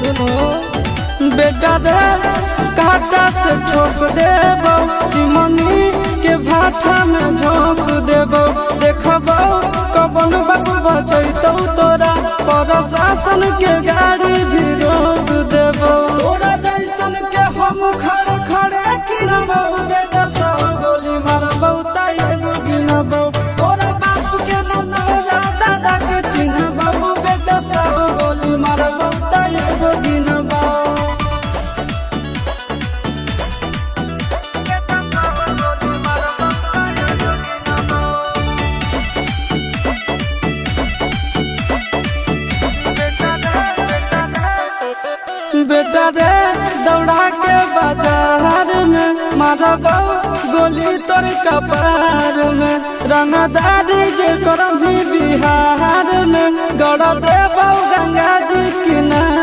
सुनो बेटा रे काटा से ठोक देबो चिमनी के भाटा में झोंक देबो देखबो कबन बाबू बचैतौ तोरा प्रशासन के गाड़ी भी रोक देबो तोरा जैसन के हम खड़े खड़े गिनबो बेटा सब गोली मारबो ताई एगो गिनबो तोरा बाप के न तोरा दादा के चिन्हबो बेटा सब गोली मारबो ताई एगो गिनबो बेटा रे दौड़ा के बाजार में मारबो गोली तोर कपार में रंगदारी जे करम भी बिहार में गड़ देबो गंगा जी किनारे।